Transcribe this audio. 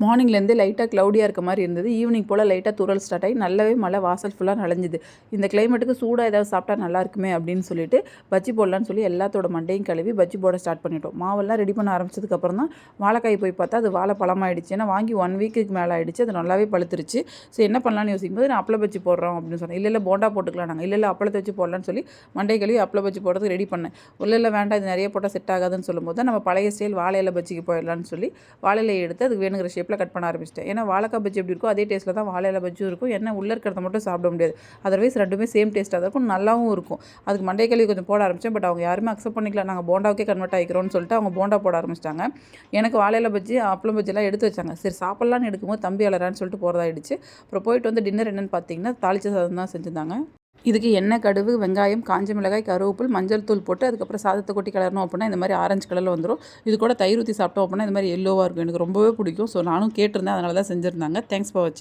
மார்னிங்லேருந்தே லைட்டாக க்ளவுடியாக இருக்க மாதிரி இருந்தது. ஈவினிங் போல் லைட்டாக தூறல் ஸ்டார்ட் ஆகி நல்லாவே மழை வாசல் ஃபுல்லாக நனைஞ்சுது. இந்த கிளைமேட்டுக்கு சூடாக ஏதாவது சாப்பிட்டா நல்லா இருக்குமே அப்படின்னு சொல்லிட்டு பஜ்ஜி போடலான்னு சொல்லி எல்லாத்தோட மண்டையும் கழுவி பஜ்ஜி போட ஸ்டார்ட் பண்ணிட்டோம். மாவெல்லாம் ரெடி பண்ண ஆரம்பிச்சதுக்கப்புறம் தான் வாழைக்காய் போய் பார்த்தா அது வாழை பழமாயிடுச்சு. ஏன்னா வாங்கி 1 வீக்குக்கு மேலே ஆகிடுச்சு. அது நல்லாவே பழுத்துருச்சு. ஸோ என்ன பண்ணலான்னு யோசிக்கும்போது நான் அப்பள பஜ்ஜி போடுறோம் அப்படின்னு சொன்னேன். இல்லை போண்டா போட்டுக்கலாம் நாங்கள். இல்லை அப்பளத்தை வச்சு போடலான்னு சொல்லி மண்டை கழுவி அப்பள பஜ்ஜி போடுறதுக்கு ரெடி பண்ணேன். இல்லை வேண்டாம், இது நிறைய போட்டால் செட் ஆகாதுன்னு சொல்லும்போது தான் நம்ம பழைய ஸ்டைல் வாழை இலை பஜ்ஜிக்கு போயிடலான்னு சொல்லி வாழை இலையை எடுத்து அதுக்கு வேணுங்கிற ஷேப்பில் கட் பண்ண ஆரம்பிச்சிட்டேன். ஏன்னா வாழைக்காய் பஜ்ஜி எப்படி இருக்கோ அதே டேஸ்ட்டில் தான் வாழை இலை பஜ்ஜியும் இருக்கும். என்ன உள்ளே இருக்கிறத மட்டும் சாப்பிட முடியாது. அதர்வைஸ் ரெண்டுமே சேம் டேஸ்ட்டாக தான் இருக்கும், நல்லாவும் இருக்கும். அதுக்கு மண்டை கழுவி கொஞ்சம் போட ஆரம்பித்தேன். பட் அவங்க யாருமே அக்செப்ட் பண்ணிக்கல. நாங்கள் போண்டாவுக்கே கன்வெர்ட் ஆகிக்கிறோம்னு சொல்லிட்டு அவங்க போண்டா போட ஆரம்பிச்சிட்டாங்க. எனக்கு வாழை இலை பஜ்ஜி அப்பளம் பஜ்ஜிலாம் எடுத்து வச்சாங்க. சரி சாப்பிட்லான்னு எடுக்கும்போது தம்பி அலறான்னு சொல்லிட்டு போகிறதாயிடுச்சு. அப்புறம் போயிட்டு வந்து டின்னர் என்னென்னு பார்த்தீங்கன்னா தாளிச்ச சாதம் தான் செஞ்சுருந்தாங்க. இதுக்கு எண்ணெய், கடுகு, வெங்காயம், காஞ்ச மிளகாய், கருவேப்பில், மஞ்சள் தூள் போட்டு அதுக்கப்புறம் சாதத்தை கொட்டி கிளறணும் அப்படின்னா இந்த மாதிரி ஆரஞ்சு கலரில் வந்துடும். இது கூட தயிர் ஊற்றி சாப்பிட்டோம் அப்படின்னா இந்த மாதிரி எல்லோவாக இருக்கும். எனக்கு ரொம்பவே பிடிக்கும். ஸோ நானும் கேட்டிருந்தேன், அதனால தான் செஞ்சுருந்தாங்க. தேங்க்ஸ் ஃபார் வாட்சிங்.